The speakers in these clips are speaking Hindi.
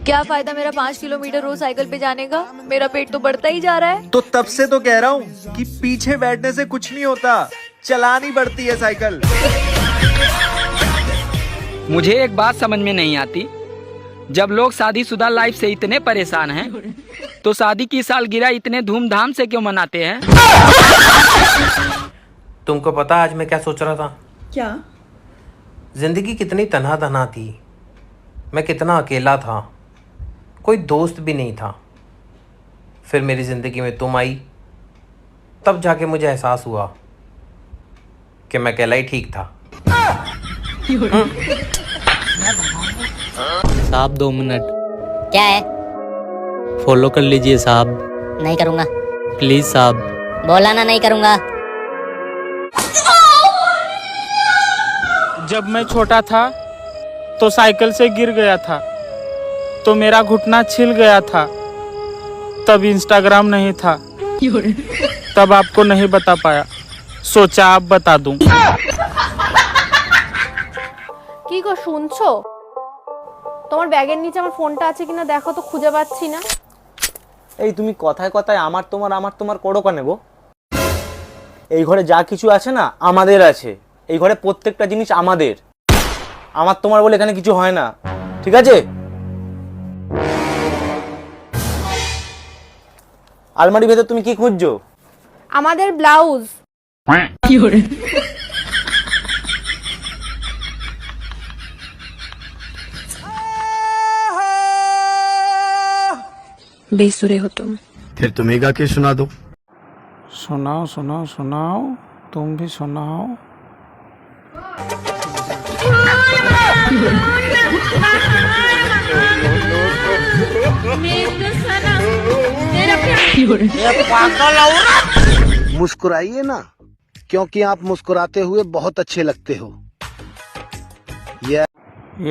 क्या फायदा मेरा 5 किलोमीटर रोज साइकिल पे जाने का, मेरा पेट तो बढ़ता ही जा रहा है। तो तब से तो कह रहा हूँ कि पीछे बैठने से कुछ नहीं होता, चलानी पड़ती है साइकिल। मुझे एक बात समझ में नहीं आती, जब लोग शादीशुदा लाइफ से इतने परेशान हैं, तो शादी की सालगिरह इतने धूमधाम से क्यों मनाते हैं? तुमको पता आज मैं क्या सोच रहा था? क्या? जिंदगी कितनी तन्हा तन्हा थी, मैं कितना अकेला था, कोई दोस्त भी नहीं था। फिर मेरी जिंदगी में तुम आई, तब जाके मुझे एहसास हुआ कि मैं अकेला ही ठीक था। साहब 2 मिनट। क्या है? फॉलो कर लीजिए साहब। नहीं करूँगा। प्लीज साहब। बोला ना नहीं करूँगा। जब मैं छोटा था तो साइकिल से गिर गया था, तो मेरा घुटना छिल गया था। तब इंस्टाग्राम नहीं था, तब आपको नहीं बता पाया, सोचा आप बता दूं। কি গো শুনছো? তোমার ব্যাগের নিচে আমার ফোনটা আছে কিনা দেখো তো, খুঁজে পাচ্ছি না। এই তুমি কথায় কথায় আমার তোমার করো কেন গো? এই ঘরে যা কিছু আছে না আমাদের আছে, এই ঘরে প্রত্যেকটা জিনিস আমাদের। আমার তোমার বলে এখানে কিছু হয় না, ঠিক আছে? আলমারির ভেতর তুমি কি খুঁজছো? আমাদের ব্লাউজ। কি হরে? बेसुरे हो तुम। फिर तुम्हें गा के सुना दो। सुनाओ सुनाओ सुनाओ, तुम भी सुनाओ। मुस्कुराइए ना, क्योंकि आप मुस्कुराते हुए बहुत अच्छे लगते हो।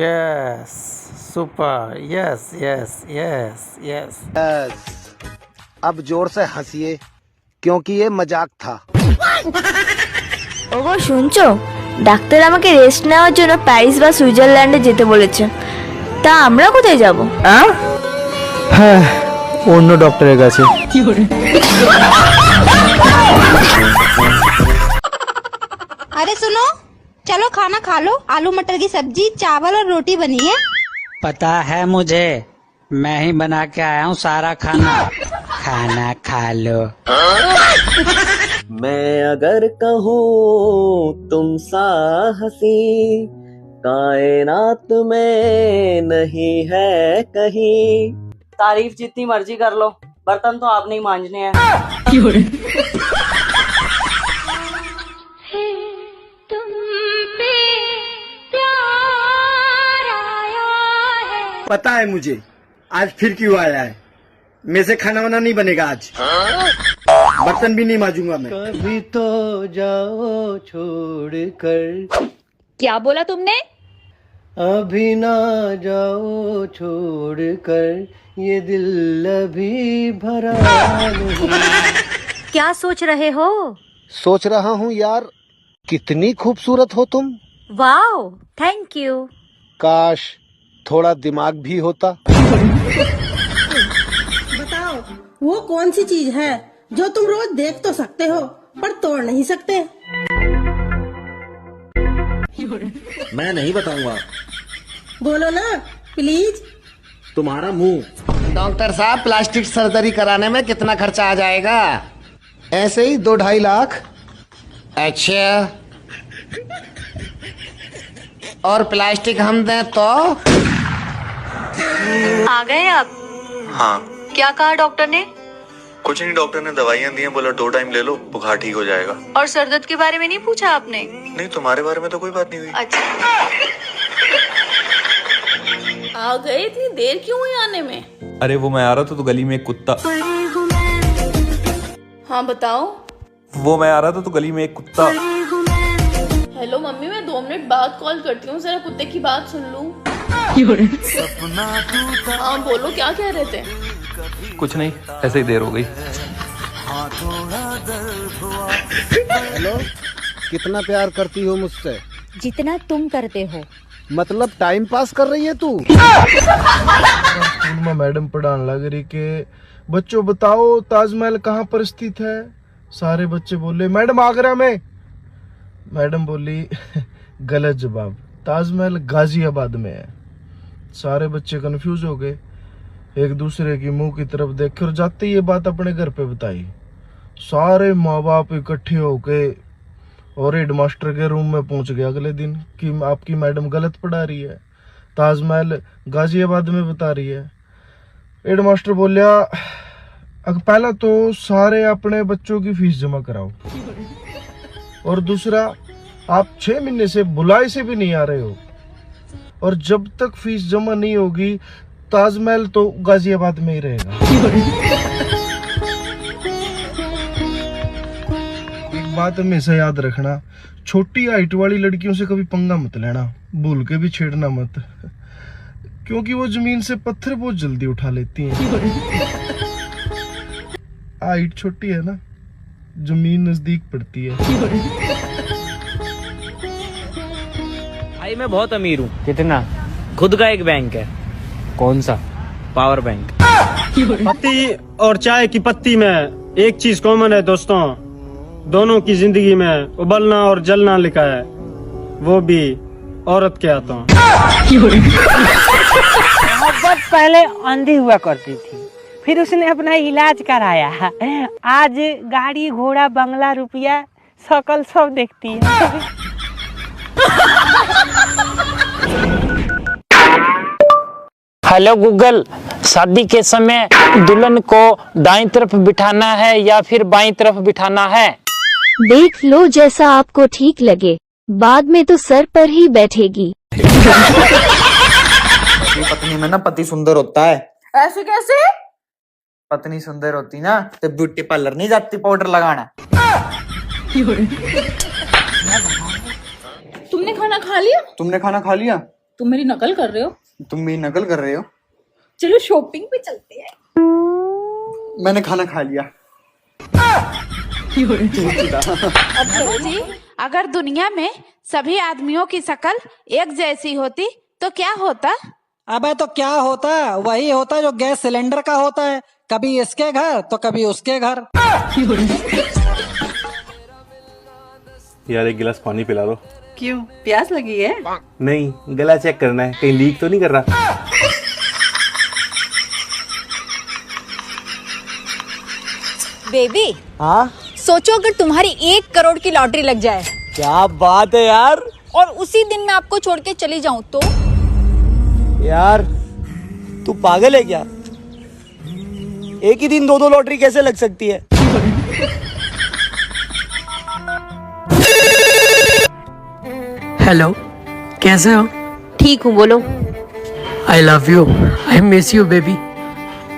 Yes super, yes yes yes yes. अब जोर से हंसिए, क्योंकि ये मजाक था। ওগো শুনছো, ডাক্তার আমাকে রেস্ট নেওয়ার জন্য প্যারিস বা সুইজারল্যান্ডে যেতে বলেছে। তা আমরা কোথায় যাব? হ্যাঁ, অন্য ডক্টরের কাছে। কি হরে? अरे सुनो, चलो खाना खा लो। आलू मटर की सब्जी, चावल और रोटी बनी है। पता है मुझे, मैं ही बना के आया हूँ सारा खाना। खाना खा लो। मैं अगर कहूँ तुम सा हसी कायनात में नहीं है कहीं। तारीफ जितनी मर्जी कर लो, बर्तन तो आपने ही मांजने हैं। কি হরে? पता है मुझे आज फिर क्यों आया है। मेरे से खाना वाना नहीं बनेगा आज, बर्तन भी नहीं मांजूंगा मैं। कभी तो जाओ छोड़ कर। क्या बोला तुमने? अभी ना जाओ छोड़ कर, ये दिल अभी भरा नहीं। क्या सोच रहे हो? सोच रहा हूँ यार, कितनी खूबसूरत हो तुम। Wow, thank you. काश थोड़ा दिमाग भी होता। बताओ, वो कौन सी चीज है जो तुम रोज देख तो सकते हो पर तोड़ नहीं सकते? मैं नहीं बताऊंगा। बोलो ना प्लीज। तुम्हारा मुंह। डॉक्टर साहब, प्लास्टिक सर्जरी कराने में कितना खर्चा आ जाएगा? ऐसे ही 2-2.5 लाख। अच्छा, और प्लास्टिक हम दें तो? आ गए आप? हाँ। क्या कहा डॉक्टर ने? कुछ नहीं, डॉक्टर ने दवाइयाँ दी हैं, बोला 2 टाइम ले लो, बुखार ठीक हो जाएगा। और सर दर्द के बारे में नहीं पूछा आपने? नहीं, तुम्हारे बारे में तो कोई बात नहीं हुई। अच्छा। आ गए, इतनी देर क्यों हुई आने में? अरे वो मैं आ रहा था तो गली में एक कुत्ता। हाँ बताओ। वो मैं आ रहा था तो गली में एक कुत्ता। हेलो मम्मी, मैं 2 मिनट बाद कॉल करती हूँ, जरा कुत्ते की बात सुन लूं। हाँ बोलो, क्या कह रहे थे? कुछ नहीं, ऐसे ही देर हो गई। हेलो, कितना प्यार करती हो मुझसे? जितना तुम करते हो। मतलब टाइम पास कर रही है तू? में मैडम पढ़ाने लग रही कि बच्चों बताओ ताजमहल कहाँ पर स्थित है। सारे बच्चे बोले मैडम आगरा में। मैडम बोली गलत जवाब, ताजमहल गाजियाबाद में है। सारे बच्चे कंफ्यूज हो गए, एक दूसरे की मुंह की तरफ देखे और जाते ही ये बात अपने घर पे बताई। सारे माँ बाप इकट्ठे होके और हेडमास्टर के रूम में पहुंच गए अगले दिन कि आपकी मैडम गलत पढ़ा रही है, ताजमहल गाजियाबाद में बता रही है। हेडमास्टर बोलिया पहला तो सारे अपने बच्चों की फीस जमा कराओ, और दूसरा आप 6 महीने से बुलाए से भी नहीं आ रहे हो, और जब तक फीस जमा नहीं होगी ताजमहल तो गाजियाबाद में ही रहेगा। एक बात हमेशा याद रखना, छोटी हाइट वाली लड़कियों से कभी पंगा मत लेना, भूल के भी छेड़ना मत, क्योंकि वो जमीन से पत्थर बहुत जल्दी उठा लेती हैं। हाइट छोटी है ना, जमीन नजदीक पड़ती है। भाई मैं बहुत अमीर हूँ। कितना? खुद का एक बैंक है। कौन सा? Power bank. पत्ती और चाय की पत्ती में एक चीज कॉमन है दोस्तों, दोनों की जिंदगी में उबलना और जलना लिखा है, वो भी औरत के हाथों। मोहब्बत पहले अंधी हुआ करती थी, फिर उसने अपना इलाज कराया, आज गाड़ी घोड़ा बंगला रुपया शकल सब देखती है। हेलो गूगल, शादी के समय दुल्हन को दाईं तरफ बिठाना है या फिर बाईं तरफ बिठाना है? देख लो जैसा आपको ठीक लगे, बाद में तो सर पर ही बैठेगी। पत्नी में ना पति सुंदर होता है। ऐसे कैसे? पत्नी सुंदर होती ना तो ब्यूटी पार्लर नहीं जाती पाउडर लगाना। तुमने खाना खा लिया? तुमने खाना खा लिया? तुम मेरी नकल कर रहे हो? तुम मेरी नकल कर रहे हो? चलो शॉपिंग पे चलते हैं। मैंने खाना खा लिया। जी, अगर दुनिया में सभी आदमियों की शक्ल एक जैसी होती तो क्या होता? अबे तो क्या होता, वही होता जो गैस सिलेंडर का होता है, कभी इसके घर तो कभी उसके घर। यार एक गिलास पानी पिला दो। क्यों, प्यास लगी है? नहीं, गला चेक करना है, कहीं लीक तो नहीं कर रहा। बेबी, हाँ सोचो अगर तुम्हारी 1 करोड़ की लॉटरी लग जाए। क्या बात है यार। और उसी दिन मैं आपको छोड़ के चली जाऊं तो? यार तू पागल है क्या? एक ही दिन 2 लॉटरी कैसे लग सकती है? हेलो, कैसे हो? ठीक हूँ, बोलो। I love you, I miss you baby.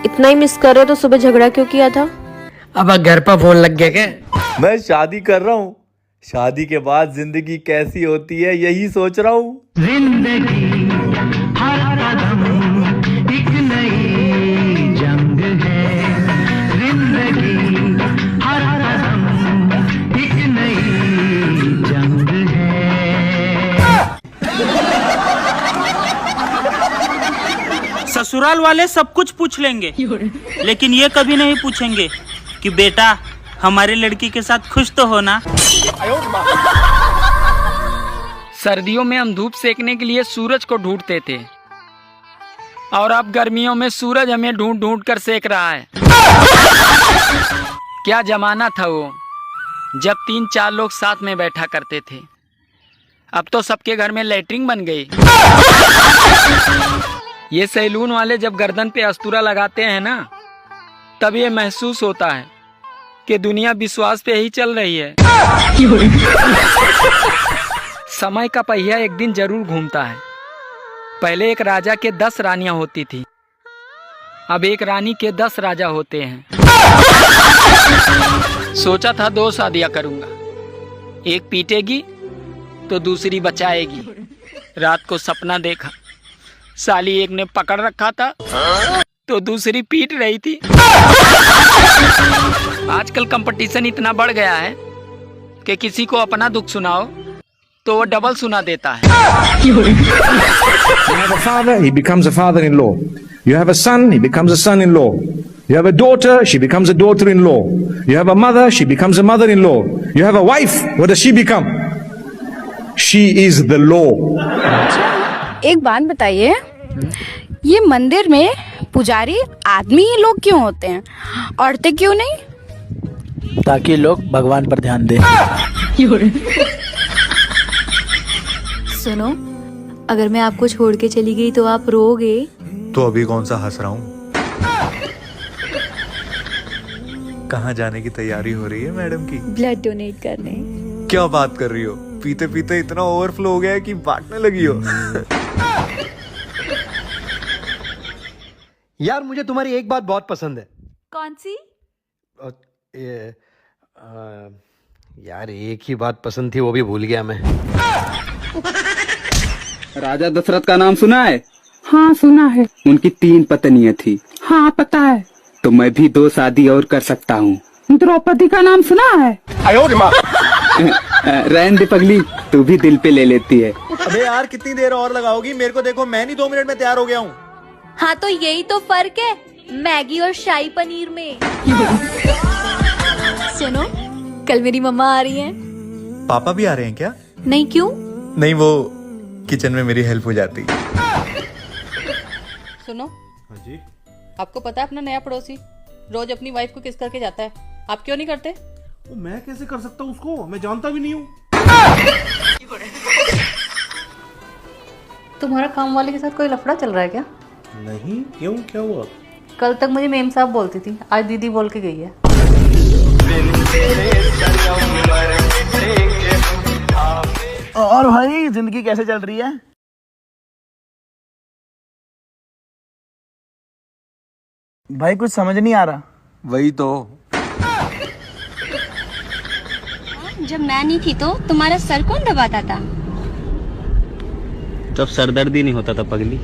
इतना ही मिस कर रहे हो तो सुबह झगड़ा क्यों किया था? अब घर पर फोन लग गया क्या? मैं शादी कर रहा हूँ, शादी के बाद जिंदगी कैसी होती है यही सोच रहा हूँ। जिंदगी हर कदम एक नई जंग है, जिंदगी हर कदम एक नई जंग है। ससुराल वाले सब कुछ पूछ लेंगे, लेकिन ये कभी नहीं पूछेंगे कि बेटा हमारी लड़की के साथ खुश तो हो ना। सर्दियों में हम धूप सेकने के लिए सूरज को ढूंढते थे, और अब गर्मियों में सूरज हमें ढूंढ ढूंढ कर सेक रहा है। क्या जमाना था वो, जब 3-4 लोग साथ में बैठा करते थे। अब तो सबके घर में लैट्रिन बन गई। ये सैलून वाले जब गर्दन पे अस्तूरा लगाते हैं ना, तब ये महसूस होता है कि दुनिया विश्वास पे ही चल रही है। समय का पहिया एक दिन जरूर घूमता है। पहले एक राजा के 10 रानियां होती थी, अब एक रानी के 10 राजा होते हैं। सोचा था 2 शादियां करूंगा, एक पीटेगी तो दूसरी बचाएगी। रात को सपना देखा, साली एक ने पकड़ रखा था तो दूसरी पीट रही थी। आजकल कंपटीशन इतना बढ़ गया है कि किसी को अपना दुख सुनाओ तो वो डबल सुना देता है। He becomes a father-in-law. You have a son, he becomes a son-in-law. You have a daughter, she becomes a daughter-in-law. You have a mother, she becomes a mother-in-law. You have a wife, what does she become? She is the law. एक बात बताइए, ये मंदिर में पुजारी आदमी ही लोग क्यों होते हैं, औरतें क्यों नहीं? ताकि लोग भगवान पर ध्यान दें। सुनो, अगर मैं आपको छोड़ के चली गई तो आप रोगे? तो अभी कौन सा हंस रहा हूँ? कहाँ जाने की तैयारी हो रही है मैडम की? ब्लड डोनेट करने। क्या बात कर रही हो? पीते पीते इतना ओवरफ्लो हो गया है कि बांटने लगी हो। यार मुझे तुम्हारी एक बात बहुत पसंद है। कौन सी? यार एक ही बात पसंद थी, वो भी भूल गया मैं। राजा दशरथ का नाम सुना है? हाँ सुना है। उनकी 3 पत्नियां थी। हाँ पता है। तो मैं भी 2 शादी और कर सकता हूँ। द्रौपदी का नाम सुना है? रहने दे पगली, तू भी दिल पे ले लेती है। अबे यार कितनी देर और लगाओगी? मेरे को देखो, मैं नहीं 2 मिनट में तैयार हो गया हूँ। हाँ तो यही तो फर्क है मैगी और शाही पनीर में। सुनो, कल मेरी मम्मा आ रही हैं। पापा भी आ रहे हैं क्या? नहीं, क्यों? नहीं, वो किचन में मेरी हेल्प हो जाती। सुनो। हाँ जी। आपको पता है अपना नया पड़ोसी रोज अपनी वाइफ को किस करके जाता है, आप क्यों नहीं करते? मैं कैसे कर सकता हूँ उसको? मैं जानता भी नहीं हूँ। तुम्हारा काम वाले के साथ कोई लफड़ा चल रहा है क्या? नहीं, क्यों? क्या हुआ? कल तक मुझे मेम साहब बोलती थी, आज दीदी बोल के गई है। और भाई जिंदगी कैसे चल रही है? भाई कुछ समझ नहीं आ रहा। वही तो। जब मैं नहीं थी तो तुम्हारा सर कौन दबाता था? जब सरदर्दी नहीं होता था पगली।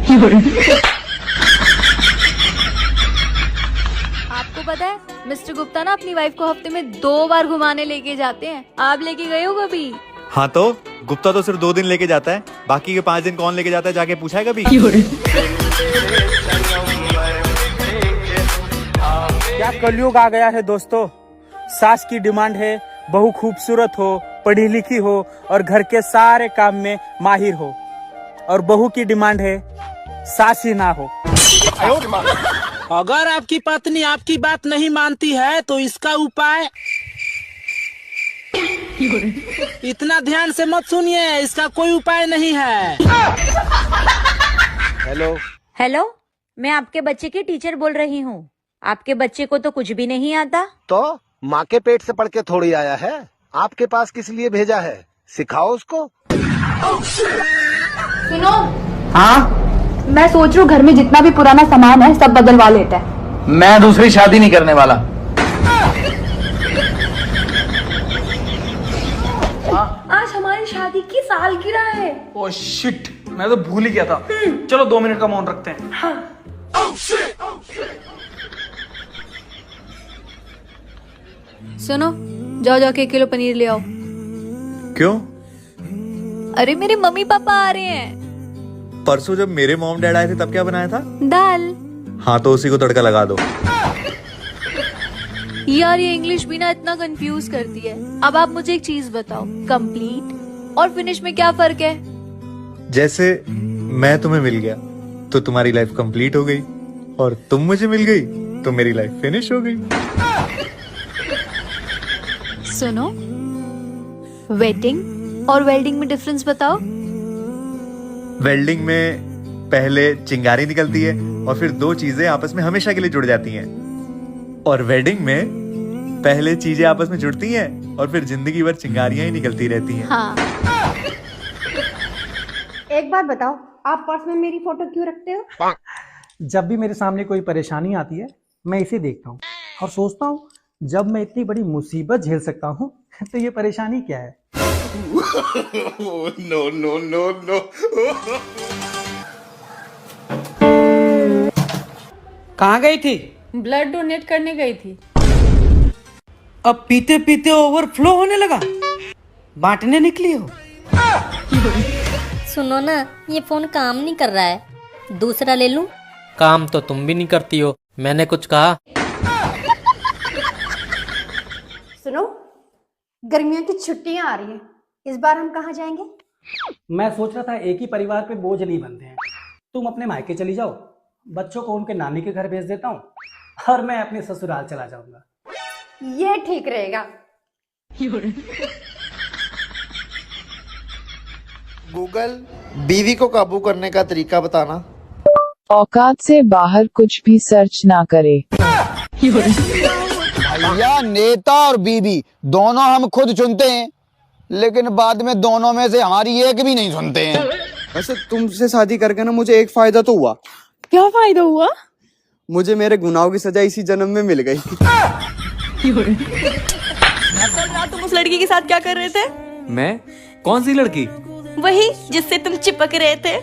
आपको पता है मिस्टर गुप्ता ना अपनी वाइफ को हफ्ते में 2 बार घुमाने लेके जाते हैं। आप लेके गए हो कभी? हाँ तो गुप्ता तो सिर्फ 2 दिन लेके जाता है, बाकी के 5 दिन कौन लेके जाता है? जाके पूछा है कभी? क्या कलयुग आ गया है दोस्तों। सास की डिमांड है बहू खूबसूरत हो, पढ़ी लिखी हो और घर के सारे काम में माहिर हो, और बहू की डिमांड है सास ही ना हो। अगर आपकी पत्नी आपकी बात नहीं मानती है तो इसका उपाय इतना ध्यान से मत सुनिए, इसका कोई उपाय नहीं है। हेलो हेलो, मैं आपके बच्चे की टीचर बोल रही हूँ। आपके बच्चे को तो कुछ भी नहीं आता। तो माँ के पेट से पढ़ के थोड़ी आया है, आपके पास किस लिए भेजा है? सिखाओ उसको। सुनो। हाँ मैं सोच रही हूँ घर में जितना भी पुराना सामान है सब बदलवा लेते हैं। मैं दूसरी शादी नहीं करने वाला। आज हमारी शादी की सालगिरह है। ओ शिट, मैं तो भूल ही गया था। चलो 2 मिनट का मौन रखते हैं। हाँ। सुनो, जाओ जाके 1 किलो पनीर ले आओ। क्यों? अरे मेरे मम्मी पापा आ रहे हैं। परसों जब मेरे मॉम डैड आए थे तब क्या बनाया था? दाल। हाँ तो उसी को तड़का लगा दो। यार ये इंग्लिश भी ना इतना कंफ्यूज करती है। अब आप मुझे एक चीज बताओ, कंप्लीट और फिनिश में क्या फर्क है? जैसे मैं तुम्हें मिल गया तो तुम्हारी लाइफ कंप्लीट हो गई, और तुम मुझे मिल गई तो मेरी लाइफ फिनिश हो गई। सुनो, वेटिंग और वेल्डिंग में डिफरेंस बताओ। वेल्डिंग में पहले चिंगारी निकलती है और फिर 2 चीजें आपस में हमेशा के लिए जुड़ जाती हैं, और वेडिंग में पहले चीजें आपस में जुड़ती हैं और फिर जिंदगी भर चिंगारियां ही निकलती रहती हैं। हाँ। एक बात बताओ, आप पर्स में मेरी फोटो क्यों रखते हो? जब भी मेरे सामने कोई परेशानी आती है मैं इसे देखता हूँ और सोचता हूँ जब मैं इतनी बड़ी मुसीबत झेल सकता हूँ तो ये परेशानी क्या है। No no no no. कहाँ गई थी? ब्लड डोनेट करने गई थी। अब पीते पीते ओवरफ्लो होने लगा, बांटने निकली हो। सुनो ना, ये फोन काम नहीं कर रहा है, दूसरा ले लूं? काम तो तुम भी नहीं करती हो, मैंने कुछ कहा? सुनो, गर्मियों की छुट्टियां आ रही हैं, इस बार हम कहाँ जाएंगे? मैं सोच रहा था एक ही परिवार पे बोझ नहीं बनते हैं, तुम अपने मायके चली जाओ, बच्चों को उनके नानी के घर भेज देता हूँ और मैं अपने ससुराल चला जाऊंगा। ये ठीक रहेगा। गूगल, बीवी को काबू करने का तरीका बताना। औकात से बाहर कुछ भी सर्च ना करे। भैया, नेता और बीवी दोनों हम खुद चुनते हैं, लेकिन बाद में दोनों में से हमारी एक भी नहीं सुनते हैं। वैसे तुमसे शादी करके ना मुझे एक फायदा तो हुआ। क्या फायदा हुआ? मुझे मेरे गुनाहों की सजा इसी जन्म में मिल गई। कल रात तुम उस लड़की के साथ क्या कर रहे थे? मैं? कौन सी लड़की? वही जिससे तुम चिपक रहे थे।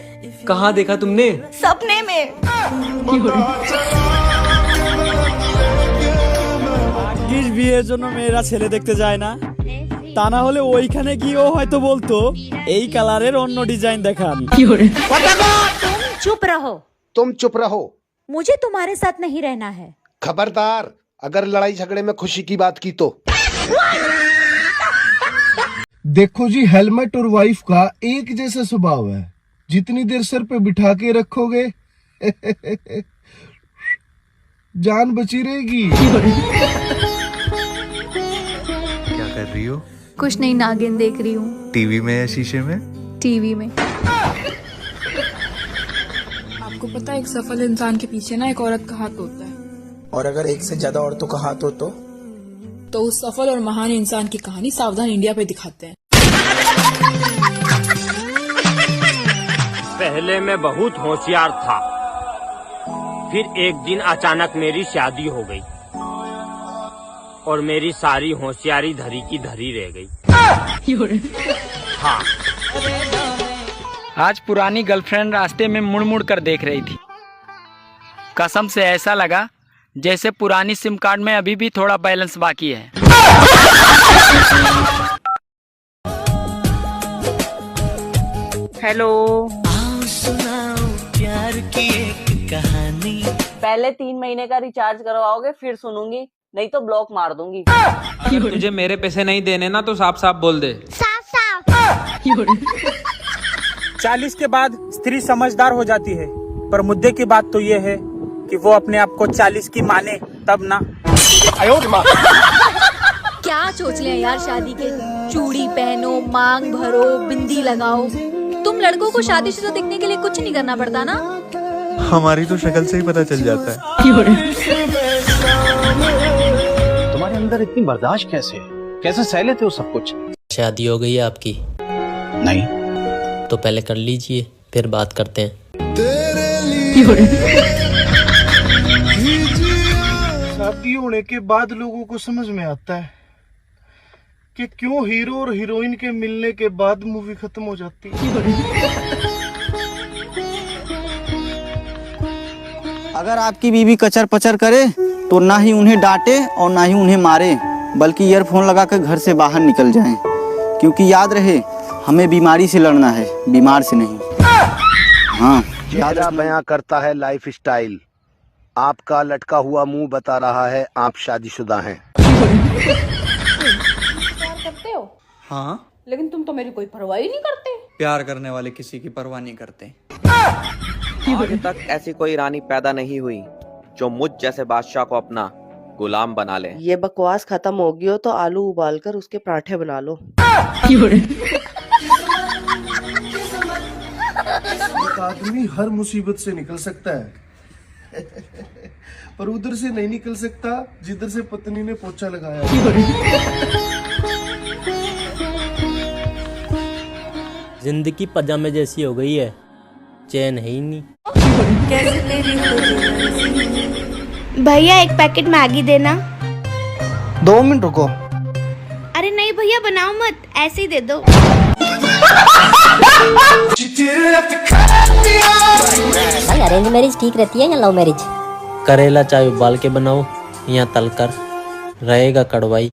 कहाँ देखा तुमने? सपने में। কিস বিয়ের জন্য মেয়েরা ছেলে দেখতে যায় না, তা না হলে ওইখানে গিয়েও হয়তো বলতো এই কালারের অন্য ডিজাইন দেখান। तुम चुप रहो। तुम चुप रहो। मुझे तुम्हारे साथ नहीं रहना है। खबरदार, अगर लड़ाई झगड़े में खुशी की बात की तो। देखो जी, हेलमेट और वाइफ का एक जैसा स्वभाव है, जितनी देर सर पे बिठा के रखोगे जान बची रहेगी। क्या कर रही हो? कुछ नहीं, नागिन देख रही हूँ। टीवी में या शीशे में? टीवी में। आपको पता है एक सफल इंसान के पीछे ना एक औरत का हाथ होता है, और अगर एक से ज्यादा औरतों का हाथ हो तो उस सफल और महान इंसान की कहानी सावधान इंडिया पे दिखाते हैं। पहले मैं बहुत होशियार था, फिर एक दिन अचानक मेरी शादी हो गई और मेरी सारी होशियारी धरी की धरी रह गई। हाँ। आज पुरानी गर्लफ्रेंड रास्ते में मुड़ मुड़ कर देख रही थी। कसम से ऐसा लगा जैसे पुरानी सिम कार्ड में अभी भी थोड़ा बैलेंस बाकी है। हेलो, प्यार की एक कहानी। पहले 3 महीने का रिचार्ज करवाओगे फिर सुनूंगी, नहीं तो ब्लॉक मार दूंगी। अगर तुझे मेरे पैसे नहीं देने ना तो साफ साफ बोल दे। साफ साफ। 40 के बाद स्त्री समझदार हो जाती है, पर मुद्दे की बात तो ये है कि वो अपने आप को 40 की माने तब ना। क्या सोच लिया यार शादी के? चूड़ी पहनो, मांग भरो, बिंदी लगाओ। तुम लड़कों को शादीशुदा दिखने के लिए कुछ नहीं करना पड़ता ना? हमारी तो शक्ल से ही पता चल जाता है। तुम्हारे अंदर इतनी बर्दाश्त कैसे सह लेते हो सब कुछ? शादी हो गई है आपकी? नहीं। तो पहले कर लीजिए, फिर बात करते हैं। शादी होने के बाद लोगों को समझ में आता है कि क्यों हीरो और हीरोइन के मिलने के बाद मूवी खत्म हो जाती है। अगर आपकी बीवी कचर पचर करे तो ना ही उन्हें डांटे और ना ही उन्हें मारे, बल्कि ईयरफोन लगा कर घर से बाहर निकल जाएं, क्योंकि याद रहे हमें बीमारी से लड़ना है, बीमार से नहीं। हाँ, चेहरा बयां करता है लाइफ स्टाइल। आपका लटका हुआ मुंह बता रहा है आप शादीशुदा हैं। करते हो? हाँ, लेकिन तुम तो मेरी कोई परवाह ही नहीं करते। प्यार करने वाले किसी की परवाह नहीं करते। आज तक ऐसी कोई रानी पैदा नहीं हुई जो मुझ जैसे बादशाह को अपना गुलाम बना ले। ये बकवास खत्म होगी हो तो आलू उबालकर उसके पराठे बना लो। एक आदमी हर मुसीबत से निकल सकता है पर उधर से नहीं निकल सकता जिधर से पत्नी ने पोछा लगाया। जिंदगी पजामे जैसी हो गई है, चैन है ही नहीं। भैया एक पैकेट मैगी देना। 2 मिनट रुको। अरे नहीं भैया बनाओ मत, ऐसे ही दे दो। भाई अरेंज मैरिज ठीक रहती है या लव मैरिज? करेला चाय उबाल के बनाओ या तलकर, रहेगा कड़वाई।